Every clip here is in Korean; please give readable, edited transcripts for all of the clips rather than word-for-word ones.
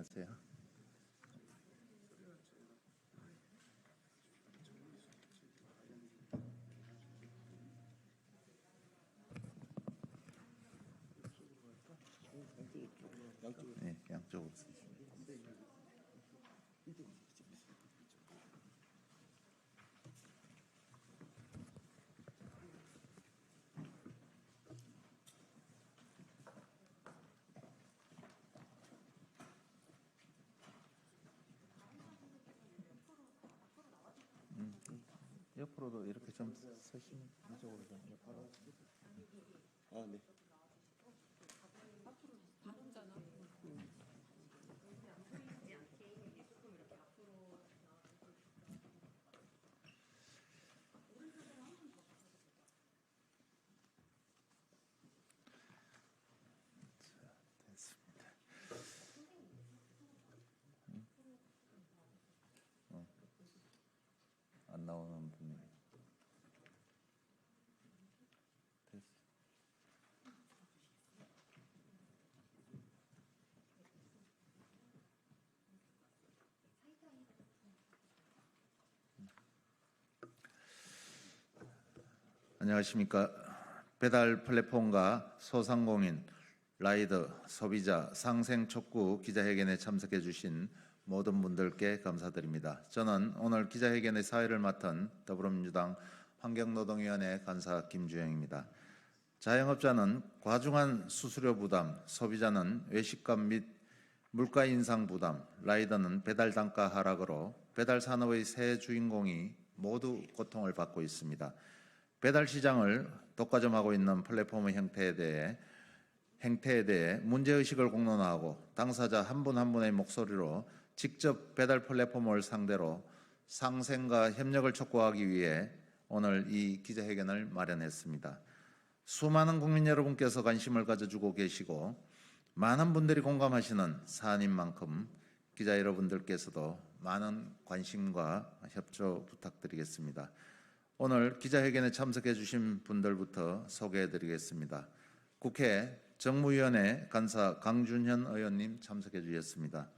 하세요. 네, 양쪽으로 쓰시면. 옆으로도 이렇게 좀 서시면 이쪽으로 좀 옆으로. 아, 네. 됐습니다. 안 나오는 분이 됐어. 안녕하십니까. 배달 플랫폼과 소상공인, 라이더, 소비자, 상생 촉구 기자회견에 참석해 주신 모든 분들께 감사드립니다. 저는 오늘 기자회견의 사회를 맡은 더불어민주당 환경노동위원회 간사 김주영입니다. 자영업자는 과중한 수수료 부담, 소비자는 외식값 및 물가 인상 부담, 라이더는 배달 단가 하락으로 배달 산업의 세 주인공이 모두 고통을 받고 있습니다. 배달 시장을 독과점하고 있는 플랫폼의 행태에 대해 문제의식을 공론화하고 당사자 한 분 한 분의 목소리로 직접 배달 플랫폼을 상대로 상생과 협력을 촉구하기 위해 오늘 이 기자회견을 마련했습니다. 수많은 국민 여러분께서 관심을 가져주고 계시고 많은 분들이 공감하시는 사안인 만큼 기자 여러분들께서도 많은 관심과 협조 부탁드리겠습니다. 오늘 기자회견에 참석해 주신 분들부터 소개해 드리겠습니다. 국회 정무위원회 간사 강준현 의원님 참석해 주셨습니다.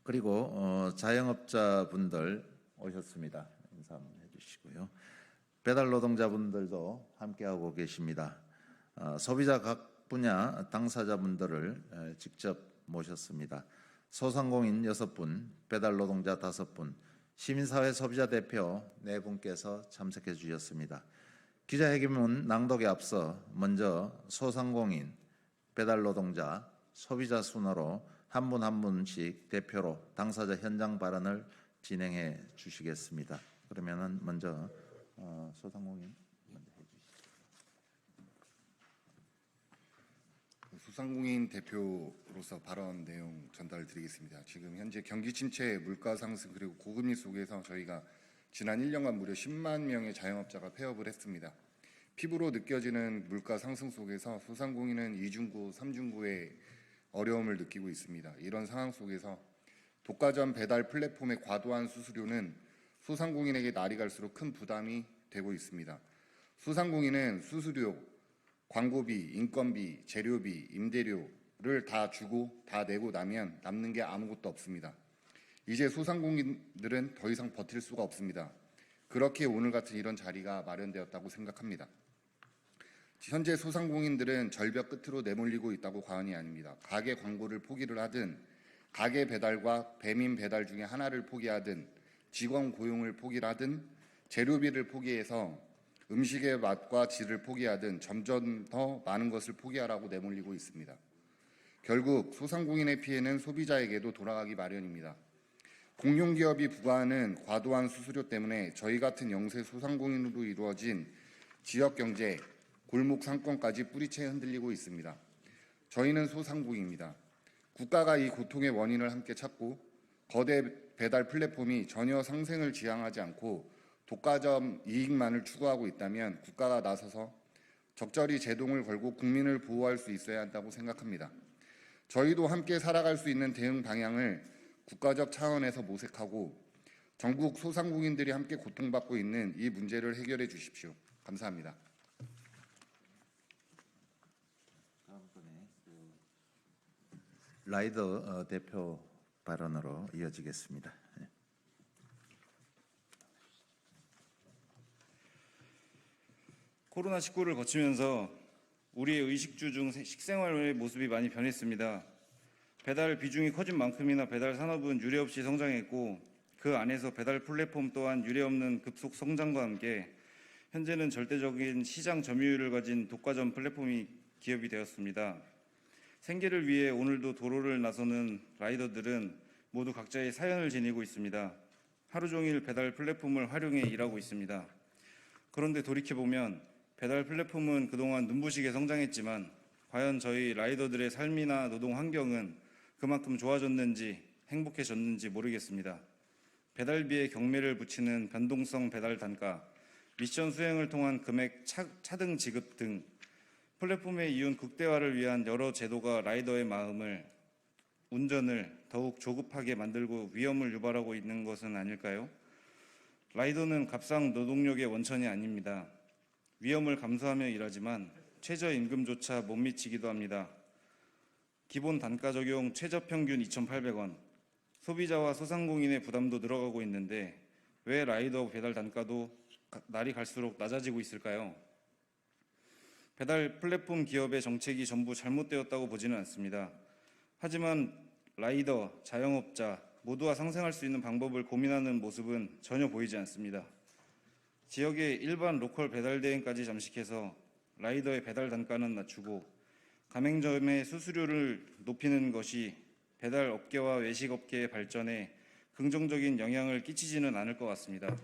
그리고 자영업자분들 오셨습니다. 인사 한번 해주시고요. 배달 노동자분들도 함께하고 계십니다. 소비자 각 분야 당사자분들을 직접 모셨습니다. 소상공인 6분, 배달 노동자 5분, 시민사회 소비자 대표 4분께서 참석해 주셨습니다. 기자회견문 낭독에 앞서 먼저 소상공인, 배달 노동자, 소비자 순으로 한 분 한 분씩 대표로 당사자 현장 발언을 진행해 주시겠습니다. 그러면은 먼저 소상공인 먼저 해주시죠. 소상공인 대표로서 발언 내용 전달드리겠습니다. 지금 현재 경기 침체, 물가 상승 그리고 고금리 속에서 저희가 지난 1년간 무려 10만 명의 자영업자가 폐업을 했습니다. 피부로 느껴지는 물가 상승 속에서 소상공인은 이중구, 삼중구의 어려움을 느끼고 있습니다. 이런 상황 속에서 독과점 배달 플랫폼의 과도한 수수료는 소상공인에게 날이 갈수록 큰 부담이 되고 있습니다. 소상공인은 수수료, 광고비, 인건비, 재료비, 임대료를 다 주고 다 내고 나면 남는 게 아무것도 없습니다. 이제 소상공인들은 더 이상 버틸 수가 없습니다. 그렇게 오늘 같은 이런 자리가 마련되었다고 생각합니다. 현재 소상공인들은 절벽 끝으로 내몰리고 있다고 과언이 아닙니다. 가게 광고를 포기를 하든 가게 배달과 배민 배달 중에 하나를 포기하든 직원 고용을 포기를 하든 재료비를 포기해서 음식의 맛과 질을 포기하든 점점 더 많은 것을 포기하라고 내몰리고 있습니다. 결국 소상공인의 피해는 소비자에게도 돌아가기 마련입니다. 공용기업이 부과하는 과도한 수수료 때문에 저희 같은 영세 소상공인으로 이루어진 지역경제, 골목 상권까지 뿌리채 흔들리고 있습니다. 저희는 소상공인입니다. 국가가 이 고통의 원인을 함께 찾고 거대 배달 플랫폼이 전혀 상생을 지향하지 않고 독과점 이익만을 추구하고 있다면 국가가 나서서 적절히 제동을 걸고 국민을 보호할 수 있어야 한다고 생각합니다. 저희도 함께 살아갈 수 있는 대응 방향을 국가적 차원에서 모색하고 전국 소상공인들이 함께 고통받고 있는 이 문제를 해결해 주십시오. 감사합니다. 다음번에 라이더 대표 발언으로 이어지겠습니다. 코로나19를 거치면서 우리의 의식주 중 식생활의 모습이 많이 변했습니다. 배달 비중이 커진 만큼이나 배달 산업은 유례 없이 성장했고 그 안에서 배달 플랫폼 또한 유례 없는 급속 성장과 함께 현재는 절대적인 시장 점유율을 가진 독과점 플랫폼이 기업이 되었습니다. 생계를 위해 오늘도 도로를 나서는 라이더들은 모두 각자의 사연을 지니고 있습니다. 하루 종일 배달 플랫폼을 활용해 일하고 있습니다. 그런데 돌이켜보면 배달 플랫폼은 그동안 눈부시게 성장했지만 과연 저희 라이더들의 삶이나 노동 환경은 그만큼 좋아졌는지 행복해졌는지 모르겠습니다. 배달비에 경매를 붙이는 변동성 배달 단가, 미션 수행을 통한 금액 차등 지급 등 플랫폼의 이윤 극대화를 위한 여러 제도가 라이더의 마음을, 운전을 더욱 조급하게 만들고 위험을 유발하고 있는 것은 아닐까요? 라이더는 값상 노동력의 원천이 아닙니다. 위험을 감수하며 일하지만 최저임금조차 못 미치기도 합니다. 기본 단가 적용 최저평균 2,800원, 소비자와 소상공인의 부담도 늘어가고 있는데 왜 라이더 배달 단가도 날이 갈수록 낮아지고 있을까요? 배달 플랫폼 기업의 정책이 전부 잘못되었다고 보지는 않습니다. 하지만 라이더, 자영업자 모두가 상생할 수 있는 방법을 고민하는 모습은 전혀 보이지 않습니다. 지역의 일반 로컬 배달 대행까지 잠식해서 라이더의 배달 단가는 낮추고 가맹점의 수수료를 높이는 것이 배달 업계와 외식 업계의 발전에 긍정적인 영향을 끼치지는 않을 것 같습니다.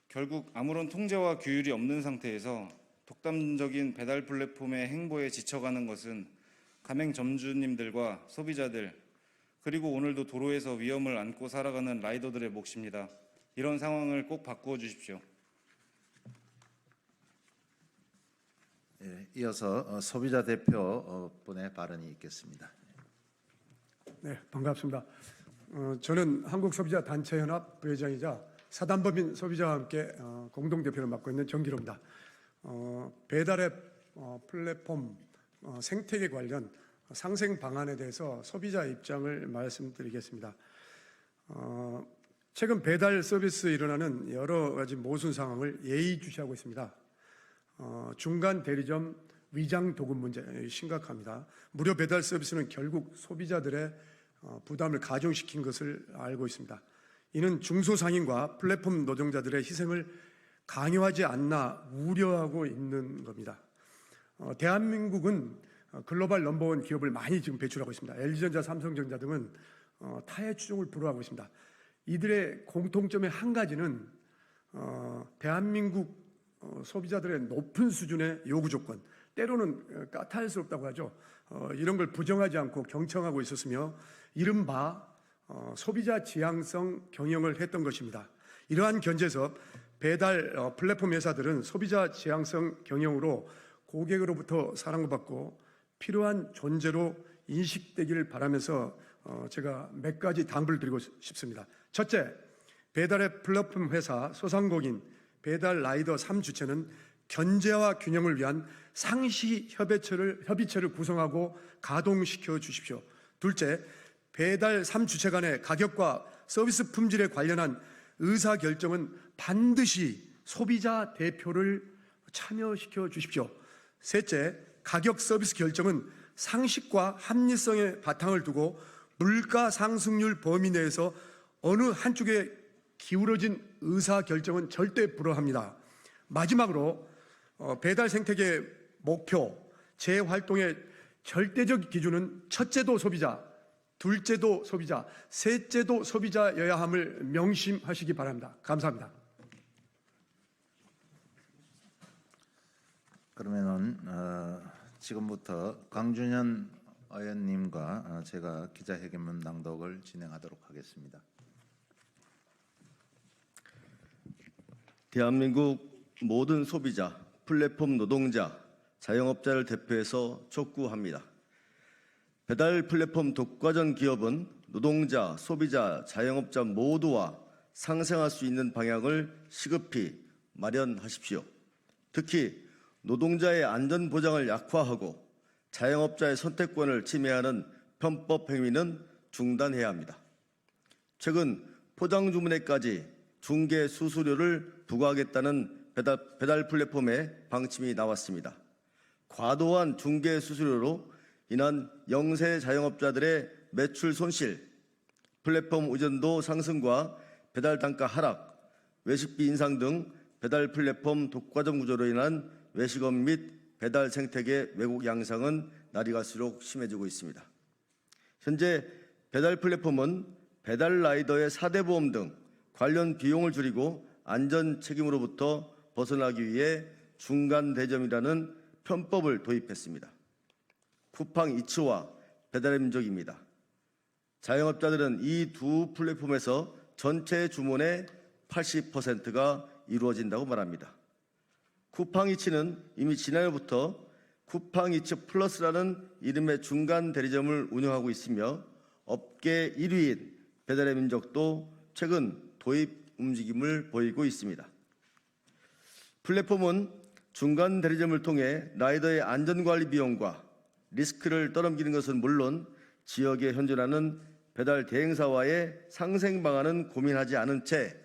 결국 아무런 통제와 규율이 없는 상태에서 독단적인 배달 플랫폼의 행보에 지쳐가는 것은 가맹점주님들과 소비자들, 그리고 오늘도 도로에서 위험을 안고 살아가는 라이더들의 몫입니다. 이런 상황을 꼭 바꾸어 주십시오. 예, 이어서 소비자 대표 분의 발언이 있겠습니다. 네, 반갑습니다. 저는 한국소비자단체연합 부회장이자 사단법인 소비자와 함께 공동대표를 맡고 있는 정기로입니다. 배달앱 플랫폼 생태계 관련 상생 방안에 대해서 소비자 입장을 말씀드리겠습니다. 최근 배달 서비스에 일어나는 여러 가지 모순 상황을 예의주시하고 있습니다. 중간 대리점 위장 도급 문제 심각합니다. 무료 배달 서비스는 결국 소비자들의 부담을 가중시킨 것을 알고 있습니다. 이는 중소상인과 플랫폼 노동자들의 희생을 강요하지 않나 우려하고 있는 겁니다. 대한민국은 글로벌 넘버원 기업을 많이 지금 배출하고 있습니다. LG전자, 삼성전자 등은 타해 추종을 불허하고 있습니다. 이들의 공통점의 한 가지는 대한민국 소비자들의 높은 수준의 요구 조건, 때로는 까탈스럽다고 하죠. 이런 걸 부정하지 않고 경청하고 있었으며 이른바 소비자 지향성 경영을 했던 것입니다. 이러한 견제에서 배달 플랫폼 회사들은 소비자 지향성 경영으로 고객으로부터 사랑을 받고 필요한 존재로 인식되기를 바라면서 제가 몇 가지 당부를 드리고 싶습니다. 첫째, 배달앱 플랫폼 회사, 소상공인, 배달 라이더 3주체는 견제와 균형을 위한 상시 협의체를 구성하고 가동시켜 주십시오. 둘째, 배달 3주체 간의 가격과 서비스 품질에 관련한 의사결정은 반드시 소비자 대표를 참여시켜 주십시오. 셋째, 가격 서비스 결정은 상식과 합리성에 바탕을 두고 물가 상승률 범위 내에서 어느 한쪽에 기울어진 의사결정은 절대 불허합니다. 마지막으로 배달 생태계 목표, 재활동의 절대적 기준은 첫째도 소비자, 둘째도 소비자, 셋째도 소비자여야 함을 명심하시기 바랍니다. 감사합니다. 그러면은 지금부터 강준현 의원님과 제가 기자회견문 낭독을 진행하도록 하겠습니다. 대한민국 모든 소비자, 플랫폼 노동자, 자영업자를 대표해서 촉구합니다. 배달 플랫폼 독과점 기업은 노동자, 소비자, 자영업자 모두와 상생할 수 있는 방향을 시급히 마련하십시오. 특히 노동자의 안전 보장을 약화하고 자영업자의 선택권을 침해하는 편법 행위는 중단해야 합니다. 최근 포장 주문에까지 중개 수수료를 부과하겠다는 배달 플랫폼의 방침이 나왔습니다. 과도한 중개 수수료로 인한 영세 자영업자들의 매출 손실, 플랫폼 의존도 상승과 배달 단가 하락, 외식비 인상 등 배달 플랫폼 독과점 구조로 인한 외식업 및 배달 생태계 왜곡 양상은 날이 갈수록 심해지고 있습니다. 현재 배달 플랫폼은 배달 라이더의 4대 보험 등 관련 비용을 줄이고 안전 책임으로부터 벗어나기 위해 중간 대점이라는 편법을 도입했습니다. 쿠팡 이츠와 배달의 민족입니다. 자영업자들은 이 두 플랫폼에서 전체 주문의 80%가 이루어진다고 말합니다. 쿠팡이츠는 이미 지난해부터 쿠팡이츠 플러스라는 이름의 중간 대리점을 운영하고 있으며 업계 1위인 배달의 민족도 최근 도입 움직임을 보이고 있습니다. 플랫폼은 중간 대리점을 통해 라이더의 안전관리 비용과 리스크를 떠넘기는 것은 물론 지역에 현존하는 배달 대행사와의 상생 방안은 고민하지 않은 채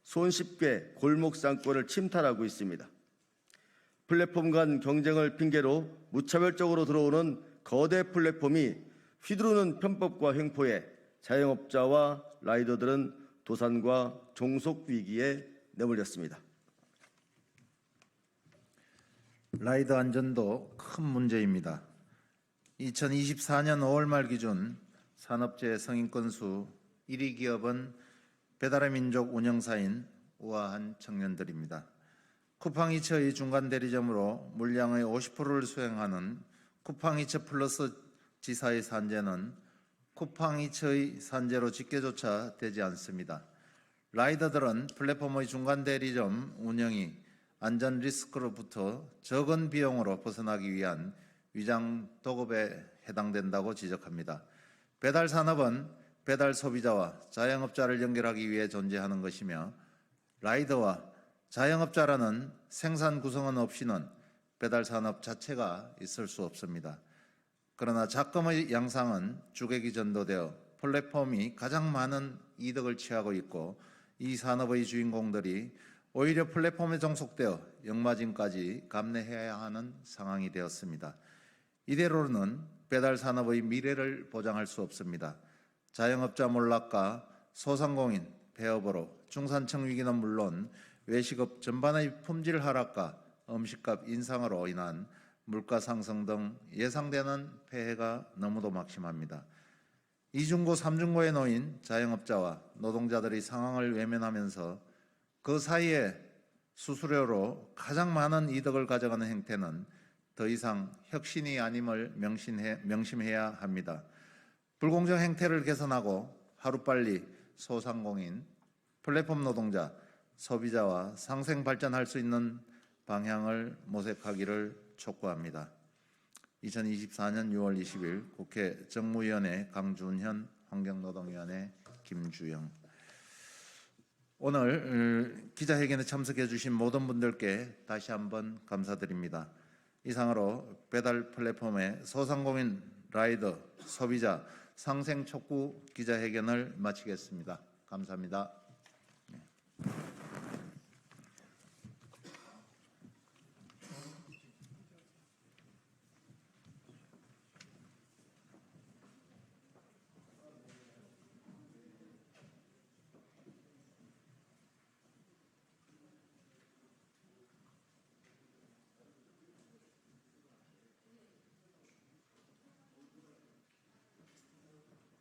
손쉽게 골목 상권을 침탈하고 있습니다. 플랫폼 간 경쟁을 핑계로 무차별적으로 들어오는 거대 플랫폼이 휘두르는 편법과 횡포에 자영업자와 라이더들은 도산과 종속 위기에 내몰렸습니다. 라이더 안전도 큰 문제입니다. 2024년 5월 말 기준 산업재해 승인 건수 1위 기업은 배달의 민족 운영사인 우아한 청년들입니다. 쿠팡이츠의 중간 대리점으로 물량의 50%를 수행하는 쿠팡이츠 플러스 지사의 산재는 쿠팡이츠의 산재로 집계조차 되지 않습니다. 라이더들은 플랫폼의 중간 대리점 운영이 안전 리스크로부터 적은 비용으로 벗어나기 위한 위장 도급에 해당된다고 지적합니다. 배달 산업은 배달 소비자와 자영업자를 연결하기 위해 존재하는 것이며 라이더와 자영업자라는 생산 구성원 없이는 배달 산업 자체가 있을 수 없습니다. 그러나 작금의 양상은 주객이 전도되어 플랫폼이 가장 많은 이득을 취하고 있고 이 산업의 주인공들이 오히려 플랫폼에 종속되어 역마진까지 감내해야 하는 상황이 되었습니다. 이대로는 배달 산업의 미래를 보장할 수 없습니다. 자영업자 몰락과 소상공인 폐업으로 중산층 위기는 물론 외식업 전반의 품질 하락과 음식값 인상으로 인한 물가 상승 등 예상되는 폐해가 너무도 막심합니다. 이중고, 삼중고에 놓인 자영업자와 노동자들의 상황을 외면하면서 그 사이에 수수료로 가장 많은 이득을 가져가는 행태는 더 이상 혁신이 아님을 명심해야 합니다. 불공정 행태를 개선하고 하루빨리 소상공인, 플랫폼 노동자, 소비자와 상생 발전할 수 있는 방향을 모색하기를 촉구합니다. 2024년 6월 20일 국회 정무위원회 강준현, 환경노동위원회 김주영. 오늘 기자회견에 참석해 주신 모든 분들께 다시 한번 감사드립니다. 이상으로 배달 플랫폼의 소상공인, 라이더, 소비자 상생 촉구 기자회견을 마치겠습니다. 감사합니다.